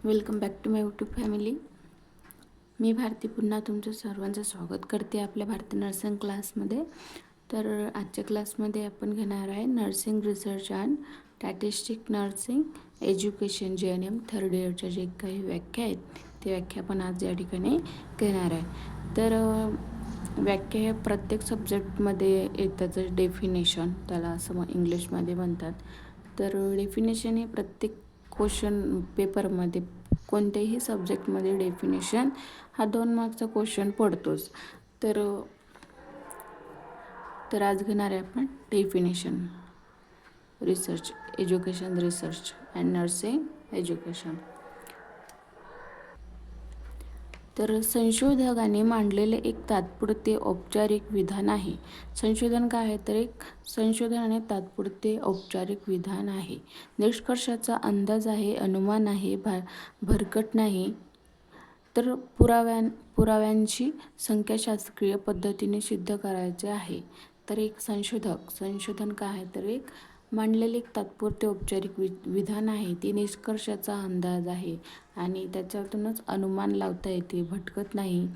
Welcome back to my YouTube family. मी भारती पुन्हा तुमचं सर्वांचं स्वागत करते आपल्या भारती नर्सिंग क्लासमध्ये. तर आजच्या क्लासमध्ये आपण घेणार आहे nursing research and statistic nursing education JNM third इयरच्या जे काही व्याख्या आहेत ते व्याख्या आपण आज या ठिकाणी घेणार आहे. तर व्याख्या हे प्रत्येक सब्जेक्टमध्ये येताचं डेफिनेशन, त्याला असं इंग्लिशमध्ये म्हणतात. तर डेफिनेशन हे प्रत्येक क्वेश्चन पेपरमध्ये कोणत्याही सब्जेक्टमध्ये डेफिनेशन हा 2 मार्कचा क्वेश्चन पडतोच. तर आज घेणार आहे आपण definition research education research and nursing education. तर संशोधकांनी मांडलेले एक तात्पुरते औपचारिक विधान आहे. संशोधन काय आहे तर एक संशोधन आणि तात्पुरते औपचारिक विधान आहे. निष्कर्षाचा अंदाज आहे, अनुमान आहे, भरकट नाही. तर पुराव्यांची संख्याशास्त्रीय पद्धतीने सिद्ध करायचे आहे. तर एक संशोधन काय आहे तर एक मांडलेले एक तात्पुरते औपचारिक विधान आहे. ती निष्कर्षाचा अंदाज आहे आणि त्याच्यातूनच अनुमान लावता येते, भटकत नाही.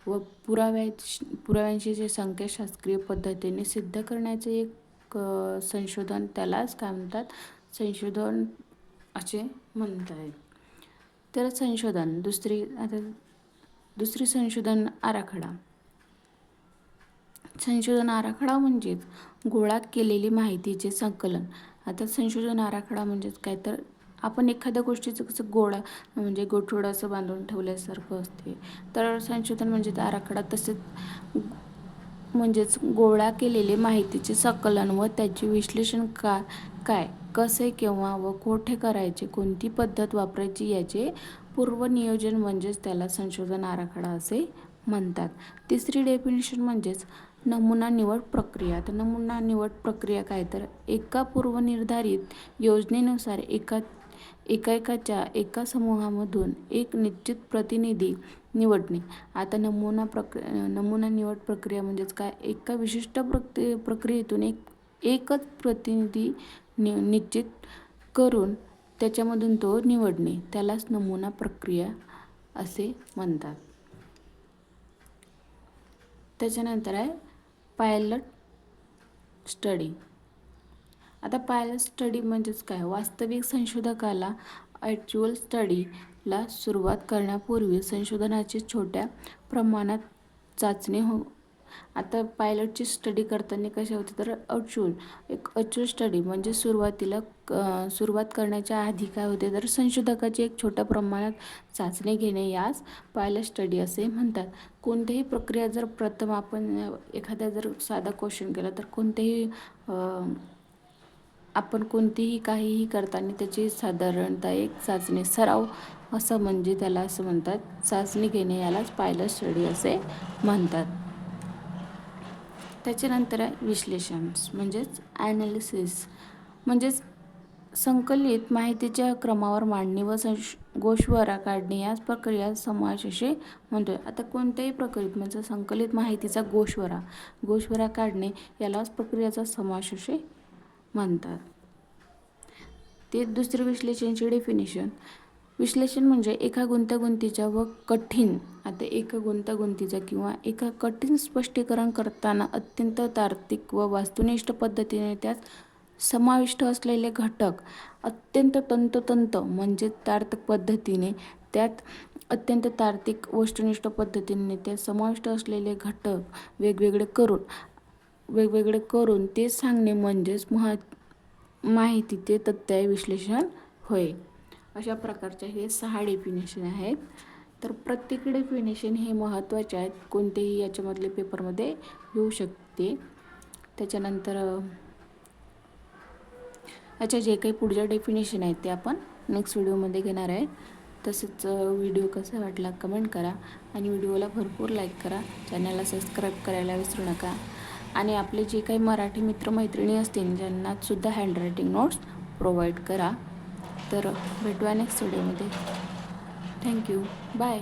व पुराव्यांची जे संख्याशास्त्रीय पद्धतीने सिद्ध करण्याचे एक संशोधन, त्यालाच काय म्हणतात संशोधन असे म्हणतात. तर संशोधन दुसरी संशोधन आराखडा. संशोधन आराखडा म्हणजेच गोळा केलेली माहितीचे संकलन. आता संशोधन आराखडा म्हणजेच काय तर आपण एखाद्या गोष्टीचं कसं गोठवडं असं बांधून ठेवल्यासारखं असते. तर संशोधन म्हणजे आराखडा, तसेच म्हणजेच गोळा केलेले माहितीचे संकलन व त्याचे विश्लेषण काय कसे केव्हा व कोठे करायचे, कोणती पद्धत वापरायची याचे पूर्वनियोजन म्हणजेच त्याला संशोधन आराखडा असे म्हणतात. तिसरी डेफिनेशन म्हणजेच नमुना निवड प्रक्रिया. तर नमुना निवड प्रक्रिया काय तर एका पूर्वनिर्धारित योजनेनुसार एका समूहामधून एक निश्चित प्रतिनिधी निवडणे. आता नमुना निवड प्रक्रिया म्हणजेच काय, एका विशिष्ट प्रक्रियेतून एकच प्रतिनिधी निश्चित करून त्याच्यामधून तो निवडणे, त्यालाच नमुना प्रक्रिया असे म्हणतात. त्याच्यानंतर आहे पायलट स्टडी. आता पायलट स्टडी म्हणजेच काय, वास्तविक संशोधकाला ॲक्च्युअल स्टडीला सुरुवात करण्यापूर्वी संशोधनाची छोट्या प्रमाणात चाचणी आता पायलटची स्टडी करताना कशी होते तर ॲक्च्युअल स्टडी म्हणजे सुरुवात करण्याच्या आधी काय होते तर संशोधकाची एक छोट्या प्रमाणात चाचणी घेणे यास पायलट स्टडी असे म्हणतात. कोणतीही प्रक्रिया जर प्रथम आपण एखादा जर साधा क्वेश्चन केला तर आपण काहीही करताना त्याची साधारणतः एक चाचणी सराव असं म्हणजे त्याला असं म्हणतात, चाचणी घेणे यालाच पायलट स्टडी असे म्हणतात. त्याच्यानंतर आहे विश्लेषण म्हणजेच ॲनालिसिस, म्हणजेच संकलित माहितीच्या क्रमावर मांडणी व गोषवारा काढणे याच प्रक्रिया समावेश असे म्हणतोय. आता कोणत्याही प्रक्रियेत म्हणजे संकलित माहितीचा गोषवारा काढणे यालाच प्रक्रियेचा समावेश असे म्हणतात. ते दुसरे विश्लेषणाचे डेफिनेशन. विश्लेषण म्हणजे एका गुंतागुंतीच्या किंवा एका कठीण स्पष्टीकरण करताना अत्यंत तार्किक व वस्तुनिष्ठ पद्धतीने त्यात समाविष्ट असलेले घटक अत्यंत तंतोतंत म्हणजे तार्किक पद्धतीने त्यात अत्यंत तार्किक वस्तुनिष्ठ पद्धतीने त्यात समाविष्ट असलेले घटक वेगवेगळे करून ते सांगणे म्हणजेच माहितीचे तथ्य विश्लेषण होय. अशा प्रकारचे हे 6 डेफिनेशन आहेत. तर प्रत्येक डेफिनेशन हे महत्त्वाचे आहेत, कोणतेही याच्यामधले पेपरमध्ये येऊ शकते. त्याच्यानंतर याच्या जे काही पुढच्या डेफिनेशन आहेत ते आपण नेक्स्ट व्हिडिओमध्ये घेणार आहे. तसेच व्हिडिओ कसा वाटला कमेंट करा आणि व्हिडिओला भरपूर लाईक करा. चॅनलला सबस्क्राईब करायला विसरू नका. आणि आपले जे काही मराठी मित्रमैत्रिणी असतील ज्यांनासुद्धा हँडरायटिंग नोट्स प्रोव्हाइड करा. तर भेटूया नेक्स्ट व्हिडिओमध्ये. थँक्यू. बाय.